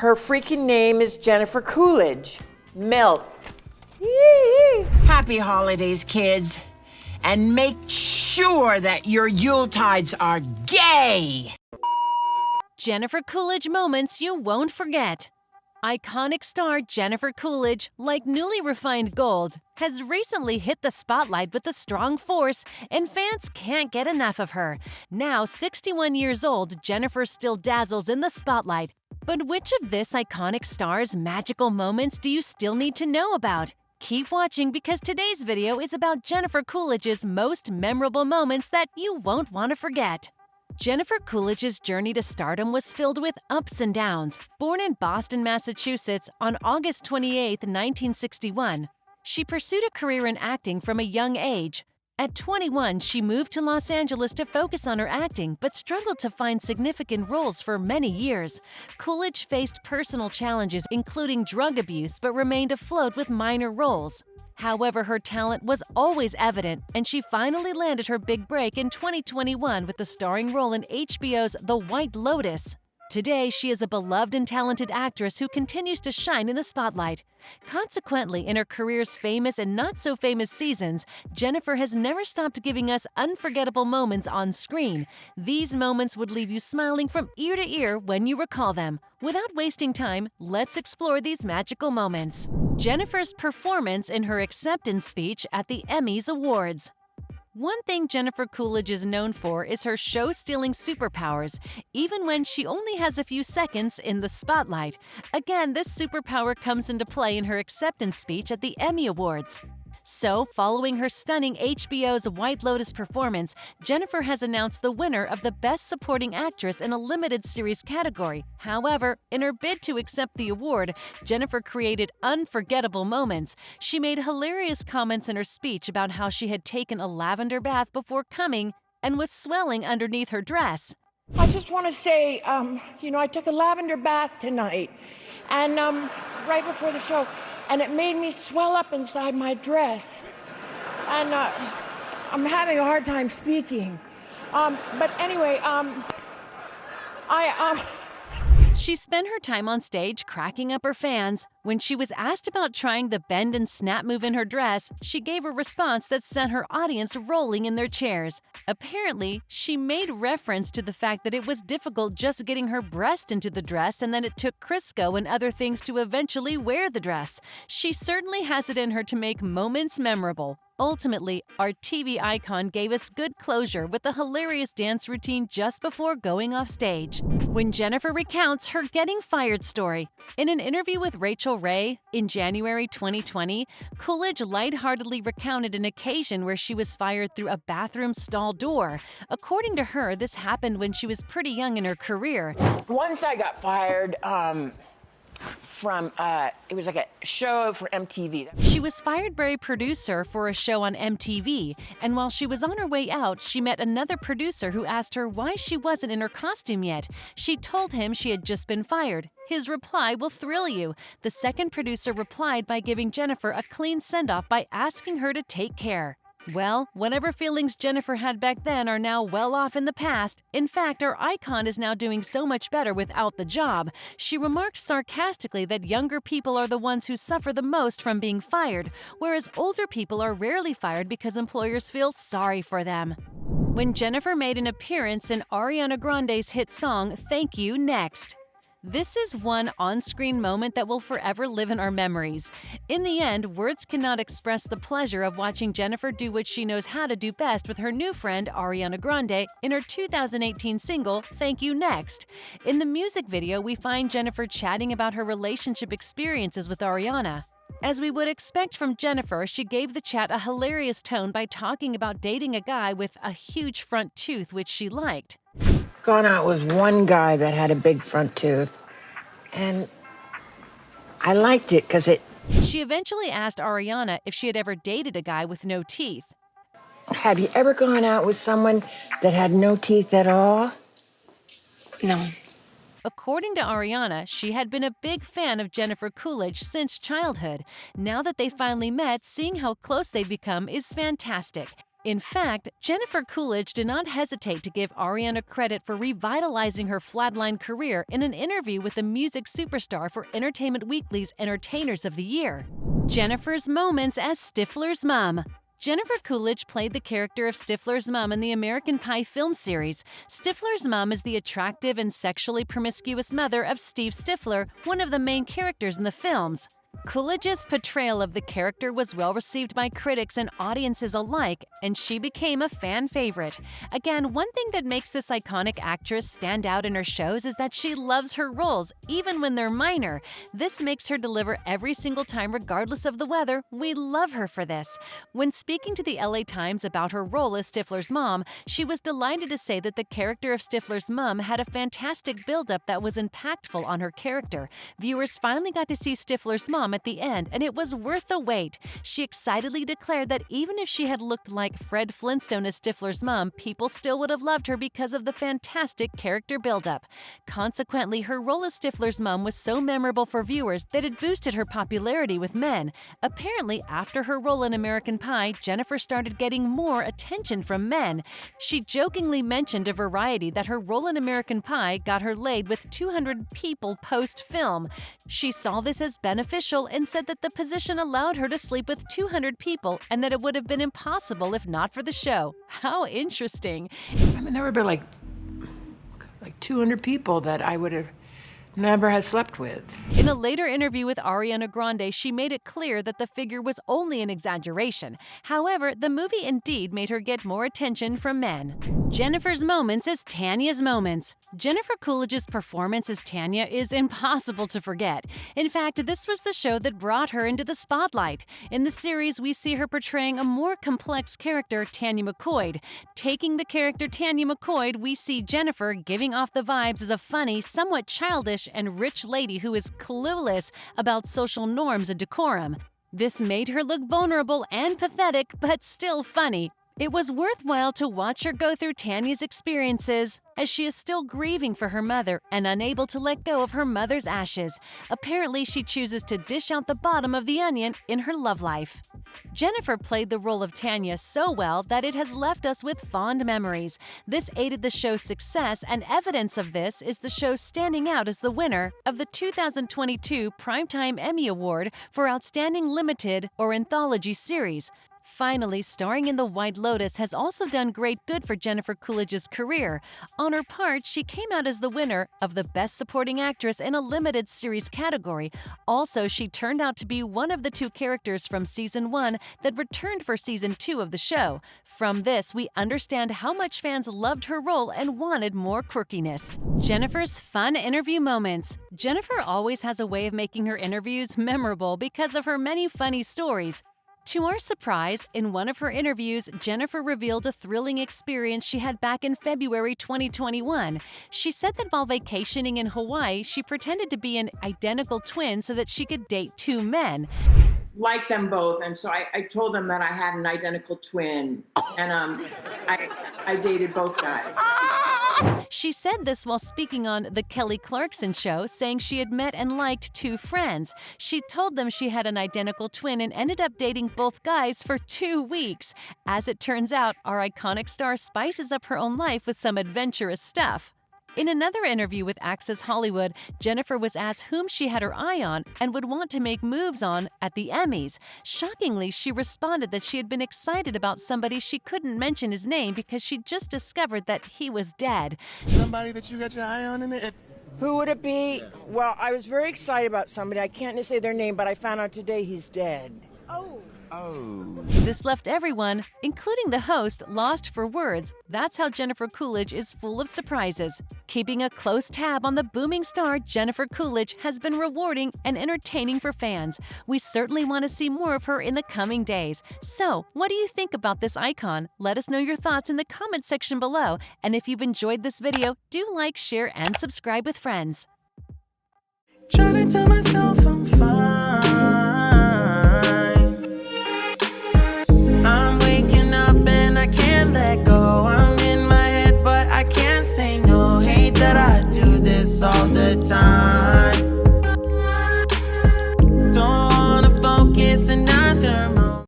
Her freaking name is Jennifer Coolidge. Milk. Happy holidays, kids. And make sure that your Yuletides are gay. Jennifer Coolidge moments you won't forget. Iconic star Jennifer Coolidge, like newly refined gold, has recently hit the spotlight with a strong force, and fans can't get enough of her. Now 61 years old, Jennifer still dazzles in the spotlight. But which of this iconic star's magical moments do you still need to know about? Keep watching because today's video is about Jennifer Coolidge's most memorable moments that you won't want to forget. Jennifer Coolidge's journey to stardom was filled with ups and downs. Born in Boston, Massachusetts on August 28, 1961, she pursued a career in acting from a young age. At 21, she moved to Los Angeles to focus on her acting, but struggled to find significant roles for many years. Coolidge faced personal challenges, including drug abuse, but remained afloat with minor roles. However, her talent was always evident, and she finally landed her big break in 2021 with the starring role in HBO's The White Lotus. Today, she is a beloved and talented actress who continues to shine in the spotlight. Consequently, in her career's famous and not-so-famous seasons, Jennifer has never stopped giving us unforgettable moments on screen. These moments would leave you smiling from ear to ear when you recall them. Without wasting time, let's explore these magical moments. Jennifer's performance in her acceptance speech at the Emmys Awards. One thing Jennifer Coolidge is known for is her show-stealing superpowers, even when she only has a few seconds in the spotlight. Again, this superpower comes into play in her acceptance speech at the Emmy Awards. So, following her stunning HBO's White Lotus performance, Jennifer has announced the winner of the Best Supporting Actress in a Limited Series category. However, in her bid to accept the award, Jennifer created unforgettable moments. She made hilarious comments in her speech about how she had taken a lavender bath before coming and was swelling underneath her dress. I just want to say, I took a lavender bath tonight, and right before the show, and it made me swell up inside my dress. And I'm having a hard time speaking. But anyway, She spent her time on stage cracking up her fans. When she was asked about trying the bend and snap move in her dress, she gave a response that sent her audience rolling in their chairs. Apparently, she made reference to the fact that it was difficult just getting her breast into the dress and that it took Crisco and other things to eventually wear the dress. She certainly has it in her to make moments memorable. Ultimately, our TV icon gave us good closure with a hilarious dance routine just before going off stage. When Jennifer recounts her getting fired story. In an interview with Rachel Ray in January 2020, Coolidge lightheartedly recounted an occasion where she was fired through a bathroom stall door. According to her, this happened when she was pretty young in her career. once I got fired from, it was like a show for MTV. She was fired by a producer for a show on MTV, and while she was on her way out, she met another producer who asked her why she wasn't in her costume yet. She told him she had just been fired. His reply will thrill you. The second producer replied by giving Jennifer a clean send-off by asking her to take care. Well, whatever feelings Jennifer had back then are now well off in the past. In fact, our icon is now doing so much better without the job. She remarked sarcastically that younger people are the ones who suffer the most from being fired, whereas older people are rarely fired because employers feel sorry for them. When Jennifer made an appearance in Ariana Grande's hit song, Thank You, Next. This is one on-screen moment that will forever live in our memories. In the end, words cannot express the pleasure of watching Jennifer do what she knows how to do best with her new friend Ariana Grande in her 2018 single, Thank You Next. In the music video, we find Jennifer chatting about her relationship experiences with Ariana. As we would expect from Jennifer, she gave the chat a hilarious tone by talking about dating a guy with a huge front tooth, which she liked. Gone out with one guy that had a big front tooth, and I liked it because it... She eventually asked Ariana if she had ever dated a guy with no teeth. Have you ever gone out with someone that had no teeth at all? No. According to Ariana, she had been a big fan of Jennifer Coolidge since childhood. Now that they finally met, seeing how close they've become is fantastic. In fact, Jennifer Coolidge did not hesitate to give Ariana credit for revitalizing her flatline career in an interview with the music superstar for Entertainment Weekly's Entertainers of the Year. Jennifer's moments as Stifler's mom. Jennifer Coolidge played the character of Stifler's mom in the American Pie film series. Stifler's mom is the attractive and sexually promiscuous mother of Steve Stifler, one of the main characters in the films. Coolidge's portrayal of the character was well received by critics and audiences alike, and she became a fan favorite. Again, one thing that makes this iconic actress stand out in her shows is that she loves her roles, even when they're minor. This makes her deliver every single time regardless of the weather. We love her for this. When speaking to the LA Times about her role as Stifler's mom, she was delighted to say that the character of Stifler's mom had a fantastic build-up that was impactful on her character. Viewers finally got to see Stifler's mom at the end, and it was worth the wait. She excitedly declared that even if she had looked like Fred Flintstone as Stifler's mom, people still would have loved her because of the fantastic character buildup. Consequently, her role as Stifler's mom was so memorable for viewers that it boosted her popularity with men. Apparently, after her role in American Pie, Jennifer started getting more attention from men. She jokingly mentioned to Variety that her role in American Pie got her laid with 200 people post-film. She saw this as beneficial and said that the position allowed her to sleep with 200 people and that it would have been impossible if not for the show. How interesting. I mean, there would be like 200 people that I would have never had slept with. In a later interview with Ariana Grande, she made it clear that the figure was only an exaggeration. However, the movie indeed made her get more attention from men. Jennifer's moments as Tanya's moments. Jennifer Coolidge's performance as Tanya is impossible to forget. In fact, this was the show that brought her into the spotlight. In the series, we see her portraying a more complex character, Tanya McCoy. Taking the character Tanya McCoy, we see Jennifer giving off the vibes as a funny, somewhat childish, and rich lady who is clueless about social norms and decorum. This made her look vulnerable and pathetic, but still funny. It was worthwhile to watch her go through Tanya's experiences, as she is still grieving for her mother and unable to let go of her mother's ashes. Apparently, she chooses to dish out the bottom of the onion in her love life. Jennifer played the role of Tanya so well that it has left us with fond memories. This aided the show's success, and evidence of this is the show standing out as the winner of the 2022 Primetime Emmy Award for Outstanding Limited or Anthology Series. Finally, starring in The White Lotus has also done great good for Jennifer Coolidge's career. On her part, she came out as the winner of the Best Supporting Actress in a Limited Series category. Also, she turned out to be one of the two characters from Season 1 that returned for Season 2 of the show. From this, we understand how much fans loved her role and wanted more quirkiness. Jennifer's fun interview moments. Jennifer always has a way of making her interviews memorable because of her many funny stories. To our surprise, in one of her interviews, Jennifer revealed a thrilling experience she had back in February 2021. She said that while vacationing in Hawaii, she pretended to be an identical twin so that she could date two men. Liked them both, and so I told them that I had an identical twin, and I dated both guys. She said this while speaking on The Kelly Clarkson Show, saying she had met and liked two friends. She told them she had an identical twin and ended up dating both guys for 2 weeks. As it turns out, our iconic star spices up her own life with some adventurous stuff. In another interview with Access Hollywood, Jennifer was asked whom she had her eye on and would want to make moves on at the Emmys. Shockingly, she responded that she had been excited about somebody she couldn't mention his name because she just discovered that he was dead. Somebody that you got your eye on in the... Who would it be? Well, I was very excited about somebody. I can't say their name, but I found out today he's dead. This left everyone, including the host, lost for words. That's how Jennifer Coolidge is full of surprises. Keeping a close tab on the booming star, Jennifer Coolidge has been rewarding and entertaining for fans. We certainly want to see more of her in the coming days. So, what do you think about this icon? Let us know your thoughts in the comment section below. And if you've enjoyed this video, do like, share, and subscribe with friends. Trying to tell myself I'm fine.